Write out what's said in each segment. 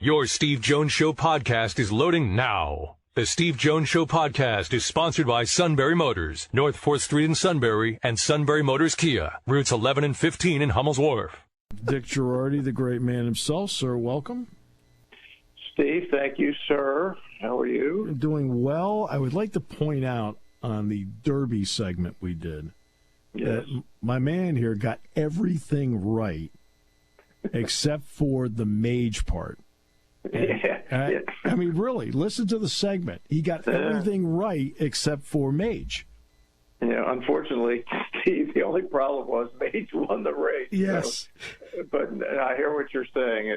Your Steve Jones Show podcast is loading now. The Steve Jones Show podcast is sponsored by Sunbury Motors, North 4th Street in Sunbury, and Sunbury Motors Kia, routes 11 and 15 in Hummel's Wharf. Dick Jerardi, the great man himself, sir, welcome. Steve, thank you, sir. How are you? Doing well. I would like to point out on the Derby segment we did that my man here got everything right except for the mage part. I mean, really, listen to the segment. He got everything right except for mage. Yeah, unfortunately, Steve, the only problem was Mage won the race. Yes. So, but I hear what you're saying.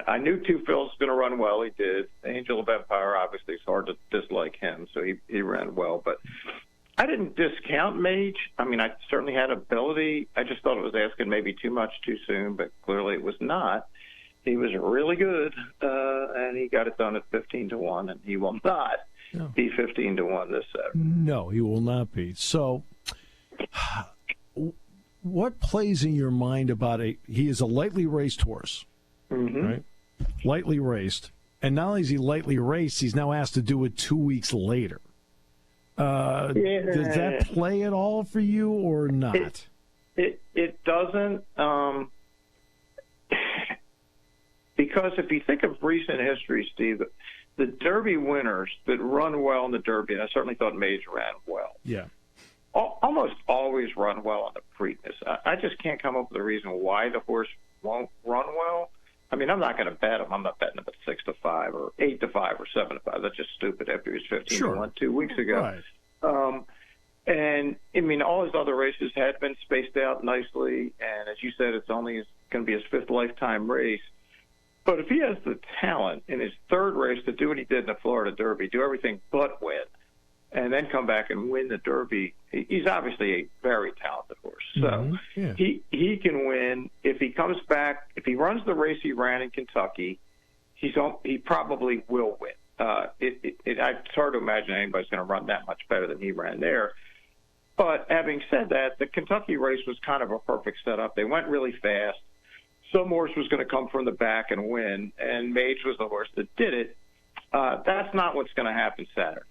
I knew Two Phil's going to run well. He did. Angel of Empire, obviously, it's hard to dislike him, so he ran well. But I didn't discount Mage. I mean, I certainly had ability. I just thought it was asking maybe too much too soon, but clearly it was not. He was really good, and he got it done at 15-1, and he will not be 15-1 this Saturday. No, he will not be. So what plays in your mind about he is a lightly raced horse, right? Lightly raced. And not only is he lightly raced, he's now asked to do it 2 weeks later. Does that play at all for you or not? It doesn't, because if you think of recent history, Steve, the Derby winners that run well in the Derby, and I certainly thought Mage ran well. Yeah. Almost always run well on the Preakness. I just can't come up with a reason why the horse won't run well. I mean, I'm not going to bet him. I'm not betting him at 6-5 or 8-5 or 7-5. That's just stupid after he was 15-1 2 weeks ago. Right. And, I mean, all his other races had been spaced out nicely. And as you said, it's only going to be his fifth lifetime race. But if he has the talent in his third race to do what he did in the Florida Derby, do everything but win, and then come back and win the Derby, he's obviously a very talented horse. So he can win. If he comes back, if he runs the race he ran in Kentucky, he probably will win. It's hard to imagine anybody's going to run that much better than he ran there. But having said that, the Kentucky race was kind of a perfect setup. They went really fast. Some horse was going to come from the back and win, and Mage was the horse that did it. That's not what's going to happen Saturday.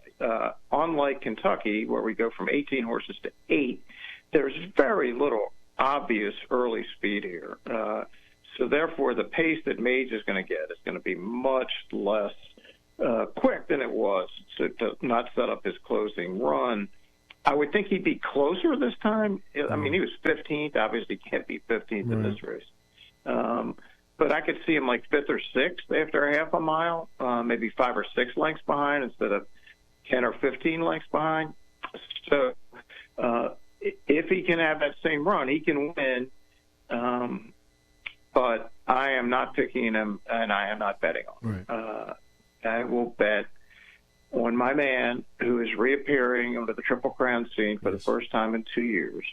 Unlike Kentucky, where we go from 18 horses to 8, there's very little obvious early speed here. So therefore, the pace that Mage is going to get is going to be much less quick than it was to not set up his closing run. I would think he'd be closer this time. I mean, he was 15th. Obviously, can't be 15th in this race. But I could see him like 5th or 6th after half a mile, maybe 5 or 6 lengths behind instead of 10 or 15 lengths behind. So if he can have that same run, he can win. But I am not picking him, and I am not betting on him. Right. I will bet on my man who is reappearing onto the Triple Crown scene for the first time in 2 years.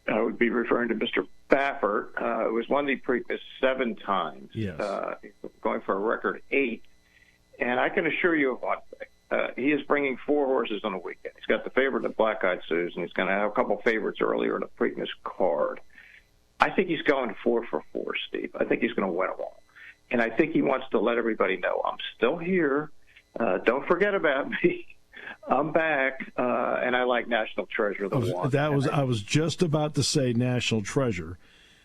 I would be referring to Mr. Baffert, who has won the Preakness 7 times, going for a record 8. And I can assure you of one thing. He is bringing 4 horses on a weekend. He's got the favorite, the Black Eyed Susan. He's going to have a couple favorites earlier in the Preakness card. I think he's going 4 for 4, Steve. I think he's going to win them all. And I think he wants to let everybody know, I'm still here. Don't forget about me. I'm back, and I like National Treasure the one. I was just about to say National Treasure.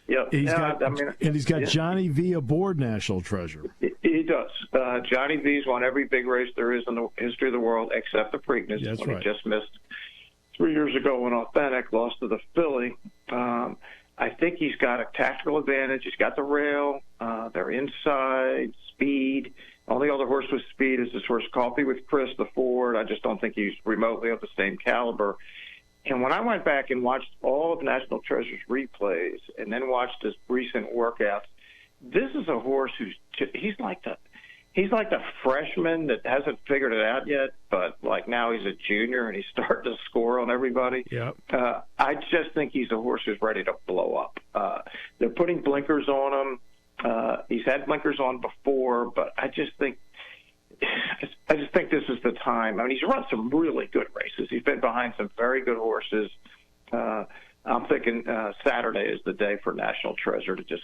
Yep. He's got Johnny V aboard National Treasure. He does. Johnny V's won every big race there is in the history of the world except the Preakness. That's when right. He just missed 3 years ago when Authentic lost to the filly. I think he's got a tactical advantage. He's got the rail. They're inside, speed. Only other horse with speed is this horse Coffee with Chris, the Ford. I just don't think he's remotely of the same caliber. And when I went back and watched all of National Treasure's replays and then watched his recent workouts, this is a horse he's like the freshman that hasn't figured it out yet, but like now he's a junior and he's starting to score on everybody. Yep. I just think he's a horse who's ready to blow up. They're putting blinkers on him. He's had blinkers on before, but I just think this is the time. I mean, he's run some really good races. He's been behind some very good horses. I'm thinking Saturday is the day for National Treasure to just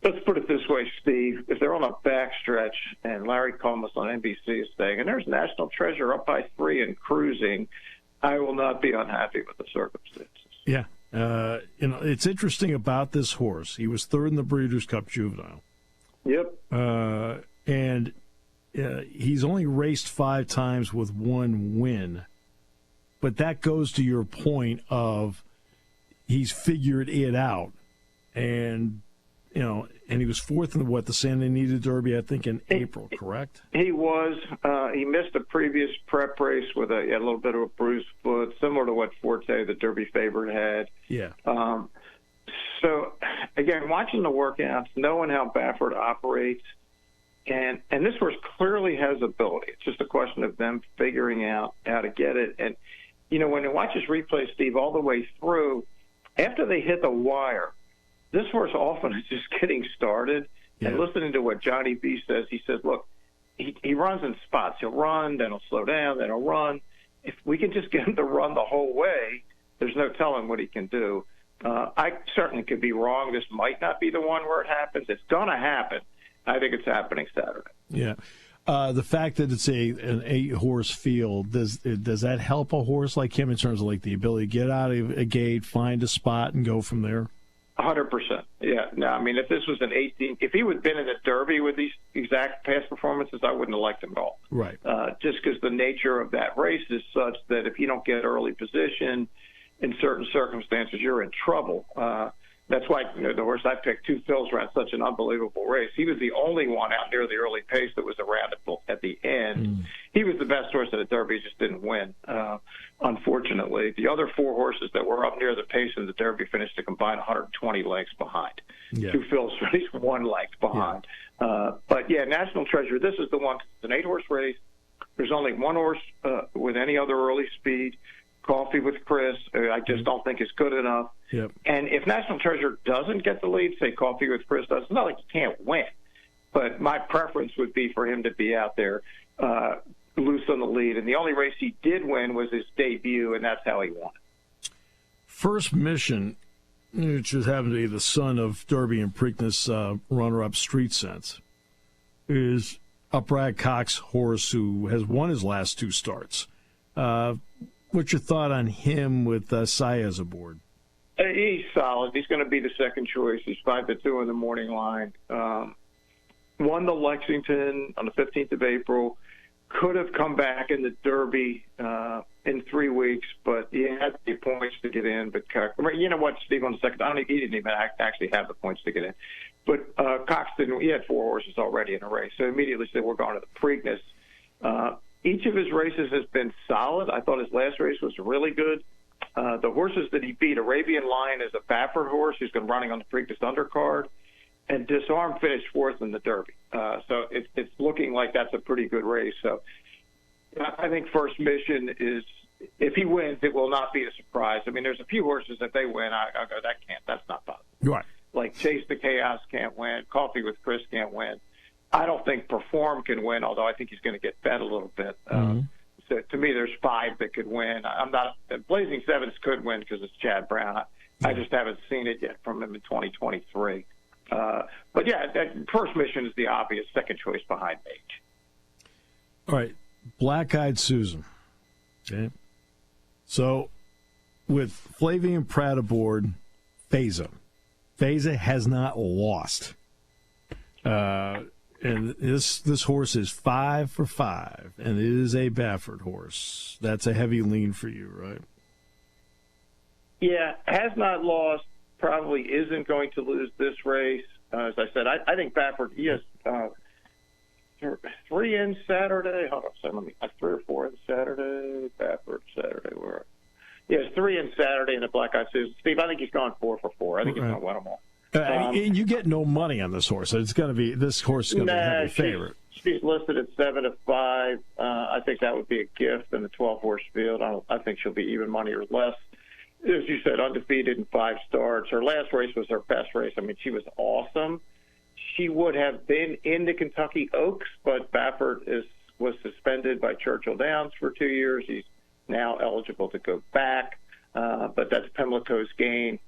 Let's put it this way, Steve. If they're on a backstretch and Larry Collmus on NBC is saying, and there's National Treasure up by 3 and cruising, I will not be unhappy with the circumstances. Yeah. It's interesting about this horse. He was third in the Breeders' Cup Juvenile. Yep. And he's only raced 5 times with 1 win. But that goes to your point of he's figured it out. And and he was 4th in the Santa Anita Derby, I think, in April, correct? He was. He missed a previous prep race with a little bit of a bruised foot, similar to what Forte, the Derby favorite, had. Yeah. So, again, watching the workouts, knowing how Baffert operates, and this horse clearly has ability. It's just a question of them figuring out how to get it. And, when you watch his replay, Steve, all the way through, after they hit the wire, this horse often is just getting started. And listening to what Johnny B says, he says, look, he runs in spots. He'll run, then he'll slow down, then he'll run. If we can just get him to run the whole way, there's no telling what he can do. I certainly could be wrong. This might not be the one where it happens. It's going to happen. I think it's happening Saturday. Yeah. The fact that it's an 8-horse field, does that help a horse like him in terms of like the ability to get out of a gate, find a spot, and go from there? 100%. Yeah. No, I mean, if this was an 18, if he would have been in the Derby with these exact past performances, I wouldn't have liked him at all. Right. Just because the nature of that race is such that if you don't get early position in certain circumstances, you're in trouble. That's why the horse I picked, Two Phils, ran such an unbelievable race. He was the only one out near the early pace that was around at the end. He was the best horse at the Derby, he just didn't win, unfortunately. The other 4 horses that were up near the pace in the Derby finished a combined 120 lengths behind. Yeah. Two Phils finished 1 length behind. Yeah. But, National Treasure, this is the one. It's an 8-horse race. There's only 1 horse with any other early speed. Coffee with Chris, I just don't think is good enough. Yep. And if National Treasure doesn't get the lead, say Coffee with Chris does, it's not like he can't win. But my preference would be for him to be out there loose on the lead. And the only race he did win was his debut, and that's how he won. First Mission, which just happened to be the son of Derby and Preakness runner-up Street Sense, is a Brad Cox horse who has won his last 2 starts. What's your thought on him with Saez aboard? He's solid. He's going to be the second choice. He's 5-2 in the morning line. Won the Lexington on the 15th of April. Could have come back in the Derby in 3 weeks, but he had the points to get in. But you know what, Steve, on the second, he didn't even actually have the points to get in. But Cox didn't. He had 4 horses already in a race, so immediately said, we're going to the Preakness. Each of his races has been solid. I thought his last race was really good. The horses that he beat, Arabian Lion is a Baffert horse who's been running on the Preakness undercard, and Disarm finished 4th in the Derby. So it's looking like that's a pretty good race. So I think First Mission is, if he wins, it will not be a surprise. I mean, there's a few horses that they win, I go, that's not possible. Right. Like Chase the Chaos can't win, Coffee with Chris can't win. I don't think Perform can win, although I think he's going to get bet a little bit. So to me, there's 5 that could win. Blazing Sevens could win because it's Chad Brown. I just haven't seen it yet from him in 2023. But First Mission is the obvious second choice behind Mage. All right, Black Eyed Susan. Okay, so with Flavian Pratt aboard, Feza has not lost. And this horse is 5 for 5, and it is a Baffert horse. That's a heavy lean for you, right? Yeah, has not lost, probably isn't going to lose this race. As I said, I think Baffert, he has 3 in Saturday. Hold on a second, 3 or 4 in Saturday. Baffert Saturday, where? He has 3 in Saturday in the Black Eyed Susan. Steve, I think he's gone 4 for 4. I think he's going to win them all. You get no money on this horse. This horse is going to be a heavy favorite. She's listed at 7-5. I think that would be a gift in the 12-horse field. I think she'll be even money or less. As you said, undefeated in 5 starts. Her last race was her best race. I mean, she was awesome. She would have been in the Kentucky Oaks, but Baffert was suspended by Churchill Downs for 2 years. He's now eligible to go back, but that's Pimlico's gain.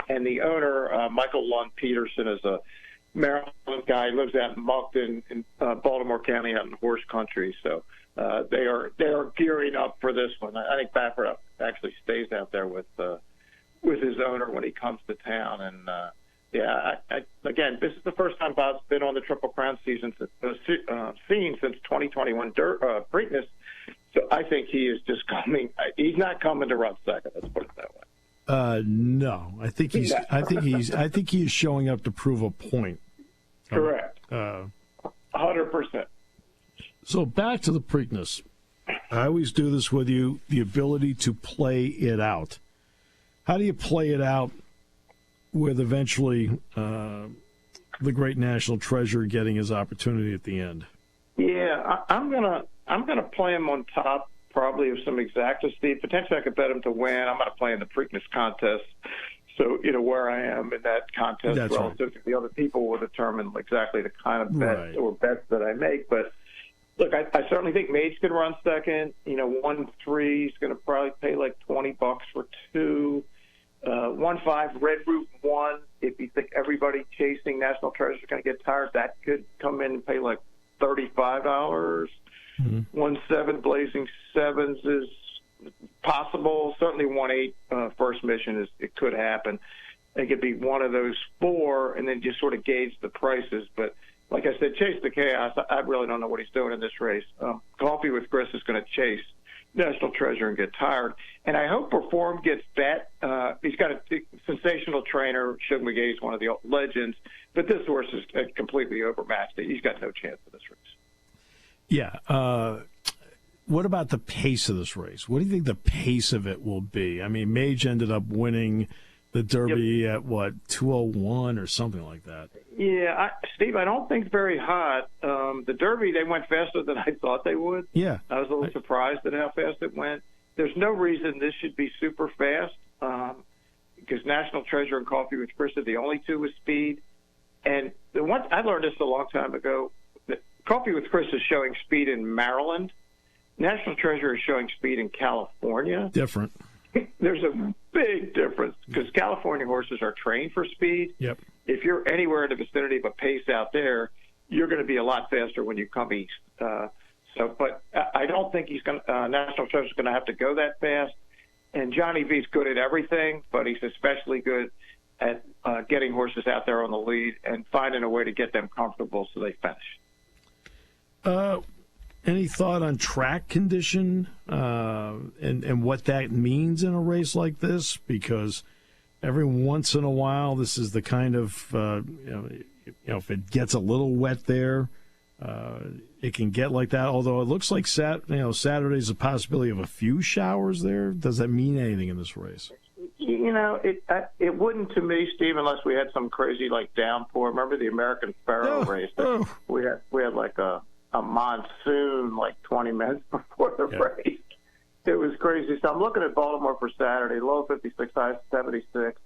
And the owner, Michael Lund Peterson, is Maryland guy, lives out in Moncton in Baltimore County, out in horse country. So they are gearing up for this one. I think Baffert actually stays out there with his owner when he comes to town. And again, this is the first time Bob's been on the Triple Crown scene since 2021 Preakness. So I think he is just coming. He's not coming to run second. Let's put it that way. No, I think he is showing up to prove a point. Correct. 100%. So back to the Preakness. I always do this with you, the ability to play it out. How do you play it out with eventually the great national treasure getting his opportunity at the end? Yeah, I'm gonna play him on top probably of some exacta, Steve. Potentially I could bet him to win. I'm going to play in the Preakness contest. So, where I am in that contest That's relative to the other people will determine exactly the kind of bet or bets that I make. But, look, I certainly think Mage could run second. 1-3 is going to probably pay like $20 for 2. 1-5, Red Root 1. If you think everybody chasing National Treasure is going to get tired, that could come in and pay like $35. 1-7, Blazing Sevens is possible. Certainly 1-8, First Mission it could happen. It could be one of those 4, and then just sort of gauge the prices. But like I said, Chase the Chaos. I really don't know what he's doing in this race. Coffee with Chris is going to chase National Treasure and get tired. And I hope Reform gets bet. He's got a sensational trainer. Shug McGee is one of the legends. But this horse is completely overmatched. He's got no chance in this race. Yeah. What about the pace of this race? What do you think the pace of it will be? I mean, Mage ended up winning the Derby at, 2:01 or something like that? Yeah, Steve, I don't think very hot. The Derby, they went faster than I thought they would. Yeah. I was a little surprised at how fast it went. There's no reason this should be super fast because National Treasure and Coffee with Chris are the only two with speed. And the one I learned this a long time ago. Coffee with Chris is showing speed in Maryland. National Treasure is showing speed in California. Different. There's a big difference because California horses are trained for speed. Yep. If you're anywhere in the vicinity of a pace out there, you're going to be a lot faster when you come east. But I don't think National Treasure is going to have to go that fast. And Johnny V's good at everything, but he's especially good at getting horses out there on the lead and finding a way to get them comfortable so they finish. Any thought on track condition and what that means in a race like this? Because every once in a while, this is the kind of if it gets a little wet there, it can get like that. Although it looks like Saturday's a possibility of a few showers there. Does that mean anything in this race? It wouldn't to me, Steve, unless we had some crazy downpour. Remember the American Pharoah race? We had like a monsoon 20 minutes before the race. It was crazy. So I'm looking at Baltimore for Saturday, low 56, high 76.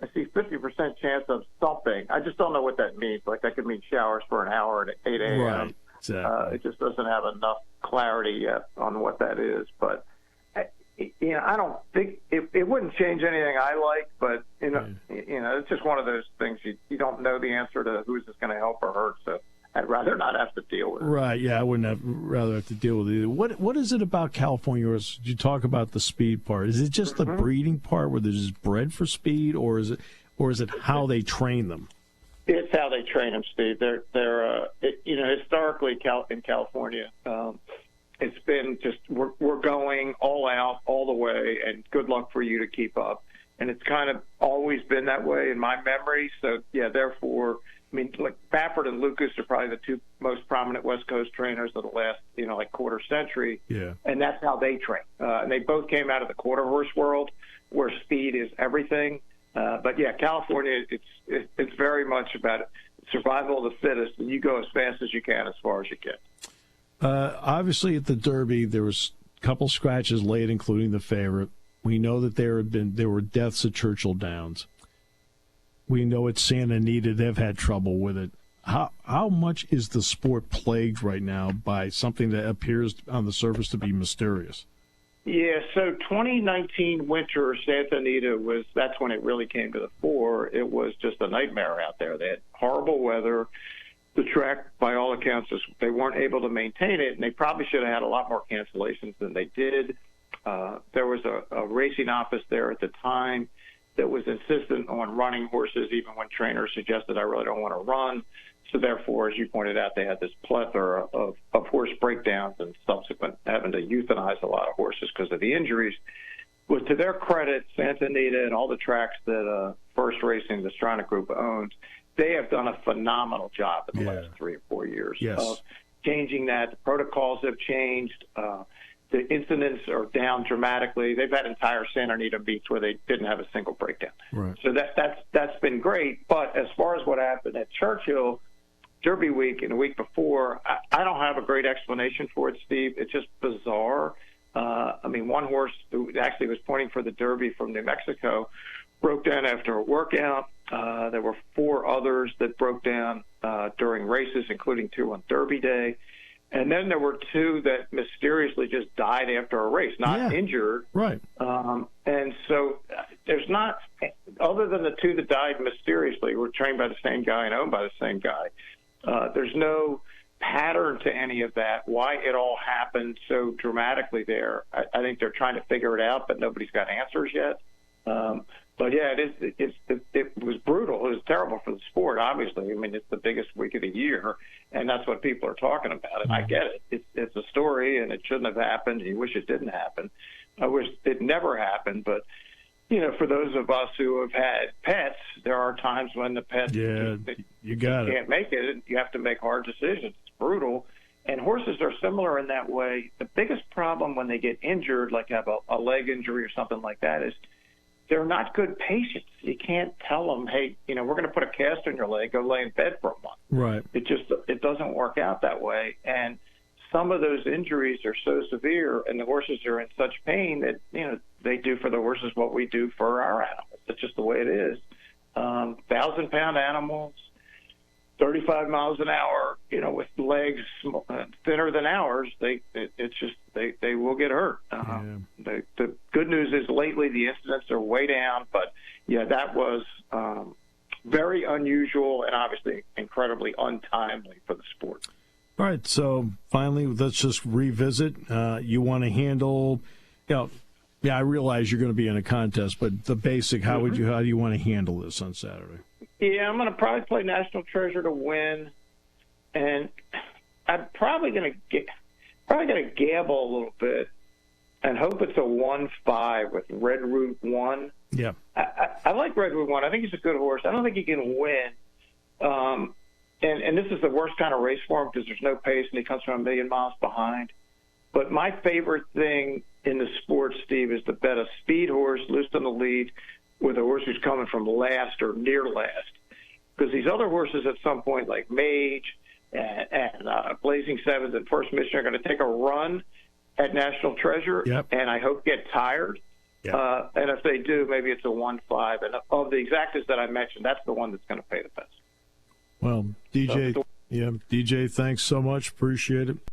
I see 50% chance of something. I just don't know what that means. That could mean showers for an hour at 8 a.m. Right. Exactly. It just doesn't have enough clarity yet on what that is. But, I don't think it wouldn't change anything I like, but, it's just one of those things you don't know the answer to who's this going to help or hurt. So I'd rather not have to deal with it. Right, yeah, I wouldn't rather have to deal with it either. What is it about California? Did you talk about the speed part? Is it just the breeding part where they're just bred for speed, or is it how they train them? It's how they train them, Steve. They're historically in California, it's been just we're going all out, all the way, and good luck for you to keep up. And it's kind of always been that way in my memory. So yeah, therefore. Baffert and Lucas are probably the two most prominent West Coast trainers of the last, quarter century. Yeah. And that's how they train. And they both came out of the quarter horse world where speed is everything. But yeah, California, it's very much about survival of the fittest, and you go as fast as you can, as far as you can. Obviously at the Derby, there was a couple scratches late, including the favorite. We know that there were deaths at Churchill Downs. We know at Santa Anita they've had trouble with it. How much is the sport plagued right now by something that appears on the surface to be mysterious? Yeah, so 2019 winter, Santa Anita that's when it really came to the fore. It was just a nightmare out there. They had horrible weather. The track, by all accounts, they weren't able to maintain it, and they probably should have had a lot more cancellations than they did. There was a racing office there at the time that was insistent on running horses even when trainers suggested, I really don't want to run. So therefore, as you pointed out, they had this plethora of horse breakdowns and subsequent having to euthanize a lot of horses because of the injuries. But to their credit, Santa Anita and all the tracks that First Racing, the Stronach Group, owns, they have done a phenomenal job in the last 3 or 4 years of changing that. The protocols have changed. The incidents are down dramatically. They've had entire Santa Anita beats where they didn't have a single breakdown. Right. So that's been great. But as far as what happened at Churchill, Derby week and the week before, I don't have a great explanation for it, Steve. It's just bizarre. One horse who actually was pointing for the Derby from New Mexico broke down after a workout. There were 4 others that broke down during races, including 2 on Derby day. And then there were 2 that mysteriously just died after a race, not injured. Right. And so there's not, other than the 2 that died mysteriously, were trained by the same guy and owned by the same guy. There's no pattern to any of that, why it all happened so dramatically there. I think they're trying to figure it out, but nobody's got answers yet. But yeah, it was brutal. It was terrible for the sport, obviously. I mean, it's the biggest week of the year, and that's what people are talking about. And I get it. It's a story, and it shouldn't have happened. You wish it didn't happen. I wish it never happened. But, for those of us who have had pets, there are times when the pet can't make it. And you have to make hard decisions. It's brutal. And horses are similar in that way. The biggest problem when they get injured, like have a leg injury or something like that, is they're not good patients. You can't tell them, hey, we're going to put a cast on your leg, go lay in bed for a month. Right. It doesn't work out that way. And some of those injuries are so severe and the horses are in such pain that, they do for the horses what we do for our animals. It's just the way it is. 1,000-pound animals, 35 miles an hour, with legs thinner than ours, they will get hurt. The good news is lately the incidents are way down, but that was very unusual and obviously incredibly untimely for the sport. All right, so finally, let's just revisit. You want to handle, I realize you're going to be in a contest, but the basic, how do you want to handle this on Saturday? Yeah, I'm going to probably play National Treasure to win, and I'm probably going to gamble a little bit and hope it's a 1-5 with Red Route 1. Yeah, I like Red Route 1. I think he's a good horse. I don't think he can win. And this is the worst kind of race for him because there's no pace and he comes from 1,000,000 miles behind. But my favorite thing in the sport, Steve, is to bet a speed horse loosed on the lead with a horse who's coming from last or near last. Because these other horses at some point, like Mage and Blazing Sevens and First Mission, are going to take a run at National Treasure and I hope get tired. Yep. And if they do, maybe it's a 1-5. And of the exactas that I mentioned, that's the one that's going to pay the best. Well, DJ, thanks so much. Appreciate it.